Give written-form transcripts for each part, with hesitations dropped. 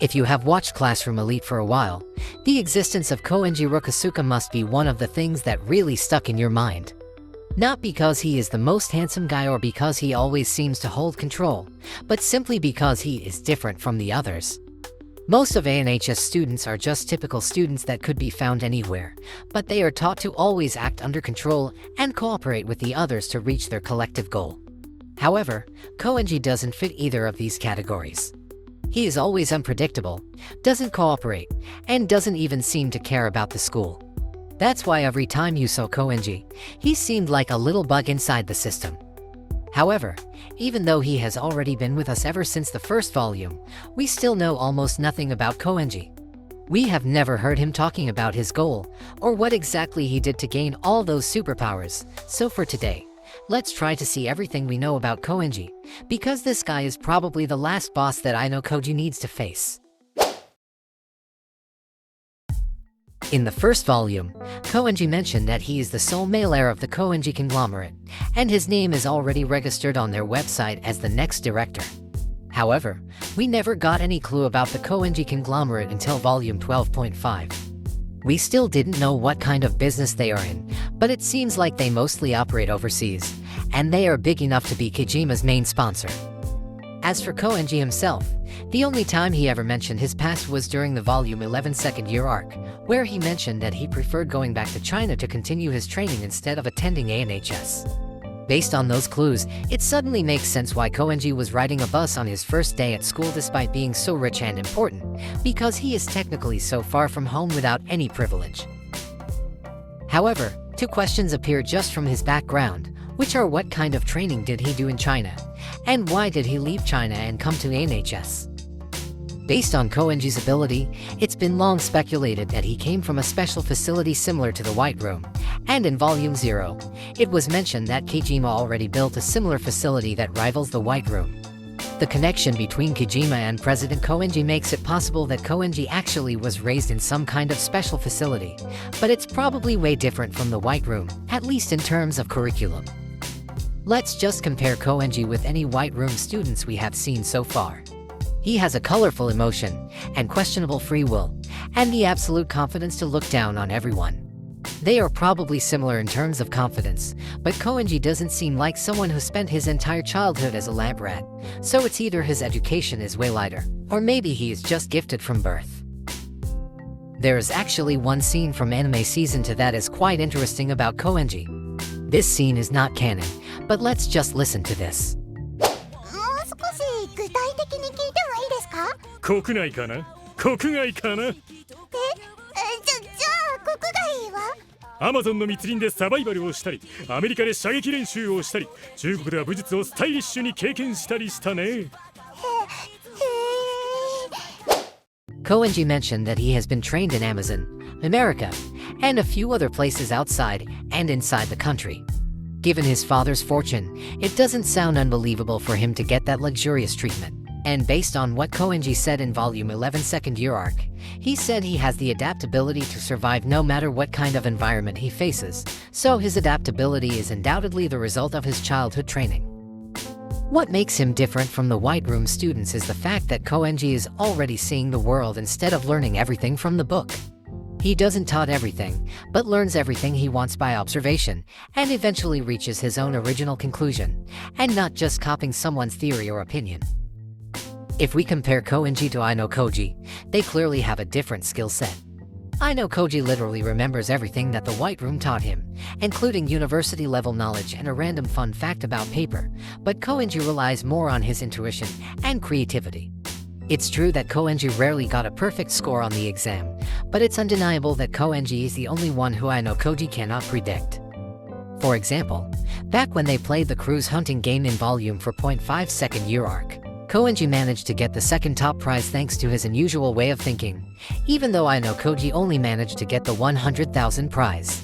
If you have watched Classroom Elite for a while, the existence of Koenji Rokasuka must be one of the things that really stuck in your mind. Not because he is the most handsome guy or because he always seems to hold control, but simply because he is different from the others. Most of ANHS students are just typical students that could be found anywhere, but they are taught to always act under control and cooperate with the others to reach their collective goal. However, Koenji doesn't fit either of these categories. He is always unpredictable, doesn't cooperate, and doesn't even seem to care about the school. That's why every time you saw Koenji, he seemed like a little bug inside the system. However, even though he has already been with us ever since the first volume, we still know almost nothing about Koenji. We have never heard him talking about his goal, or what exactly he did to gain all those superpowers, so for today, let's try to see everything we know about Koenji, because this guy is probably the last boss that Ayanokoji needs to face. In the first volume, Koenji mentioned that he is the sole male heir of the Koenji conglomerate, and his name is already registered on their website as the next director. However, we never got any clue about the Koenji conglomerate until volume 12.5. We still didn't know what kind of business they are in, but it seems like they mostly operate overseas, and they are big enough to be Kijima's main sponsor. As for Koenji himself, the only time he ever mentioned his past was during the volume 11 second year arc, where he mentioned that he preferred going back to China to continue his training instead of attending ANHS. Based on those clues, it suddenly makes sense why Koenji was riding a bus on his first day at school despite being so rich and important, because he is technically so far from home without any privilege. However, two questions appear just from his background, which are what kind of training did he do in China, and why did he leave China and come to ANHS? Based on Koenji's ability, it's been long speculated that he came from a special facility similar to the White Room, and in Volume 0, it was mentioned that Kijima already built a similar facility that rivals the White Room. The connection between Kijima and President Koenji makes it possible that Koenji actually was raised in some kind of special facility, but it's probably way different from the White Room, at least in terms of curriculum. Let's just compare Koenji with any White Room students we have seen so far. He has a colorful emotion, and questionable free will, and the absolute confidence to look down on everyone. They are probably similar in terms of confidence, but Koenji doesn't seem like someone who spent his entire childhood as a lab rat, so it's either his education is way lighter, or maybe he is just gifted from birth. There is actually one scene from anime season 2 that is quite interesting about Koenji. This scene is not canon, but let's just listen to this. 具体的に聞いてもいいですか？国内かな？国外かな？じゃあ国外は？アマゾンの密林でサバイバルをしたり、アメリカで射撃練習をしたり、中国では武術をスタイリッシュに経験したりしたね。Koenji mentioned that he has been trained in Amazon, America, and a few other places outside and inside the country. Given his father's fortune, it doesn't sound unbelievable for him to get that luxurious treatment. And based on what Koenji said in Volume 11 second year arc, he said he has the adaptability to survive no matter what kind of environment he faces, so his adaptability is undoubtedly the result of his childhood training. What makes him different from the White Room students is the fact that Koenji is already seeing the world instead of learning everything from the book. He doesn't taught everything, but learns everything he wants by observation, and eventually reaches his own original conclusion, and not just copying someone's theory or opinion. If we compare Koenji to Ayanokoji, they clearly have a different skill set. Ayanokoji literally remembers everything that the White Room taught him, including university-level knowledge and a random fun fact about paper, but Koenji relies more on his intuition and creativity. It's true that Koenji rarely got a perfect score on the exam, but it's undeniable that Koenji is the only one who Ayanokoji cannot predict. For example, back when they played the cruise hunting game in Volume 4.5 second year arc, Koenji managed to get the second top prize thanks to his unusual way of thinking, even though Ayanokoji only managed to get the 100,000 prize.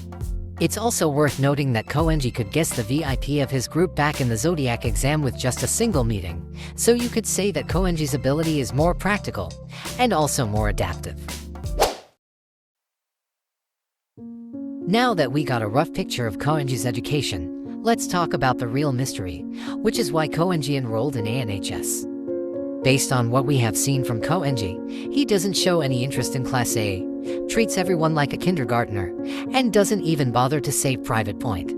It's also worth noting that Koenji could guess the VIP of his group back in the Zodiac exam with just a single meeting, so you could say that Koenji's ability is more practical, and also more adaptive. Now that we got a rough picture of Koenji's education, let's talk about the real mystery, which is why Koenji enrolled in ANHS. Based on what we have seen from Koenji, he doesn't show any interest in Class A, treats everyone like a kindergartner, and doesn't even bother to save private point.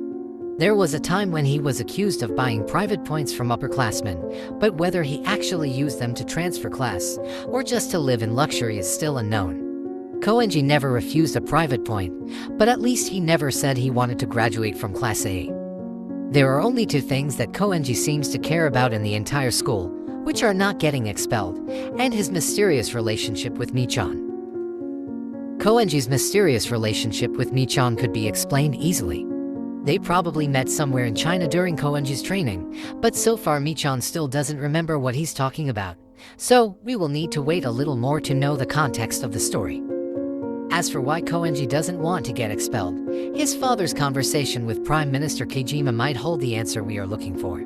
There was a time when he was accused of buying private points from upperclassmen, but whether he actually used them to transfer class or just to live in luxury is still unknown. Koenji never refused a private point, but at least he never said he wanted to graduate from Class A. There are only two things that Koenji seems to care about in the entire school, which are not getting expelled, and his mysterious relationship with Michan. Koenji's mysterious relationship with Michan could be explained easily. They probably met somewhere in China during Koenji's training, but so far Michan still doesn't remember what he's talking about, so we will need to wait a little more to know the context of the story. As for why Koenji doesn't want to get expelled, his father's conversation with Prime Minister Kejima might hold the answer we are looking for.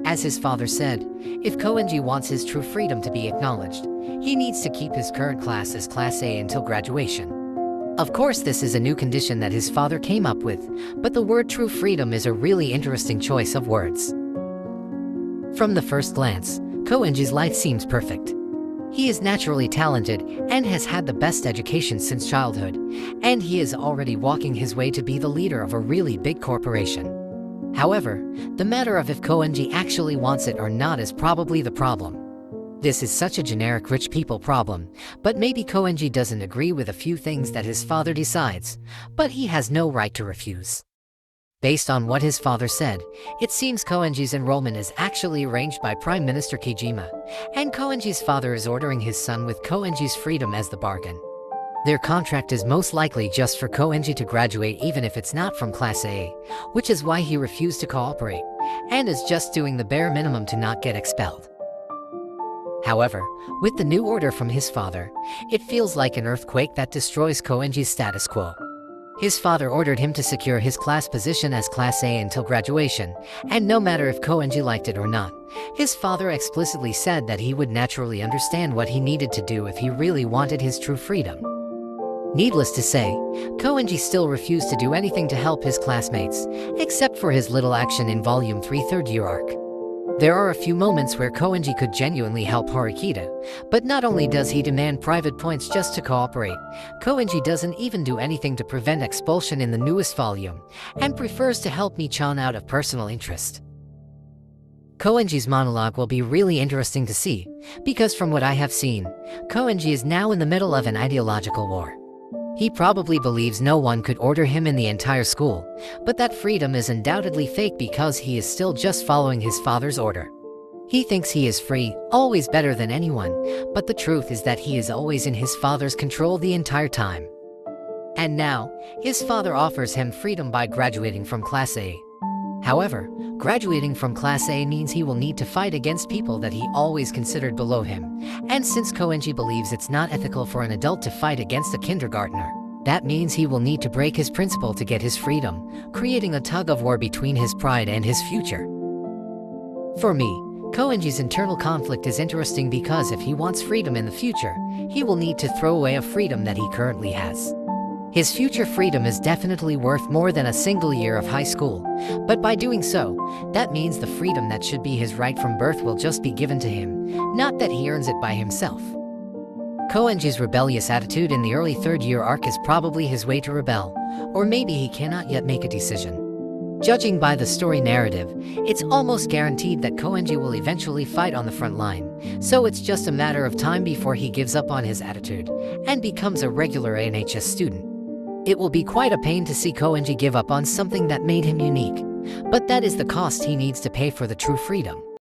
As his father said, if Koenji wants his true freedom to be acknowledged, he needs to keep his current class as Class A until graduation. Of course, this is a new condition that his father came up with, but the word true freedom is a really interesting choice of words. From the first glance, Koenji's life seems perfect. He is naturally talented and has had the best education since childhood, and he is already walking his way to be the leader of a really big corporation. However, the matter of if Koenji actually wants it or not is probably the problem. This is such a generic rich people problem, but maybe Koenji doesn't agree with a few things that his father decides, but he has no right to refuse. Based on what his father said, it seems Koenji's enrollment is actually arranged by Prime Minister Kejima, and Koenji's father is ordering his son with Koenji's freedom as the bargain. Their contract is most likely just for Koenji to graduate even if it's not from Class A, which is why he refused to cooperate, and is just doing the bare minimum to not get expelled. However, with the new order from his father, it feels like an earthquake that destroys Koenji's status quo. His father ordered him to secure his class position as Class A until graduation, and no matter if Koenji liked it or not, his father explicitly said that he would naturally understand what he needed to do if he really wanted his true freedom. Needless to say, Koenji still refused to do anything to help his classmates, except for his little action in Volume 3 third year arc. There are a few moments where Koenji could genuinely help Horikita, but not only does he demand private points just to cooperate, Koenji doesn't even do anything to prevent expulsion in the newest volume, and prefers to help Michan out of personal interest. Koenji's monologue will be really interesting to see, because from what I have seen, Koenji is now in the middle of an ideological war. He probably believes no one could order him in the entire school, but that freedom is undoubtedly fake because he is still just following his father's order. He thinks he is free, always better than anyone, but the truth is that he is always in his father's control the entire time. And now, his father offers him freedom by graduating from Class A. However, graduating from Class A means he will need to fight against people that he always considered below him, and since Koenji believes it's not ethical for an adult to fight against a kindergartner, that means he will need to break his principle to get his freedom, creating a tug-of-war between his pride and his future. For me, Koenji's internal conflict is interesting because if he wants freedom in the future, he will need to throw away a freedom that he currently has. His future freedom is definitely worth more than a single year of high school, but by doing so, that means the freedom that should be his right from birth will just be given to him, not that he earns it by himself. Koenji's rebellious attitude in the early third year arc is probably his way to rebel, or maybe he cannot yet make a decision. Judging by the story narrative, it's almost guaranteed that Koenji will eventually fight on the front line, so it's just a matter of time before he gives up on his attitude and becomes a regular ANHS student. It will be quite a pain to see Koenji give up on something that made him unique, but that is the cost he needs to pay for the true freedom.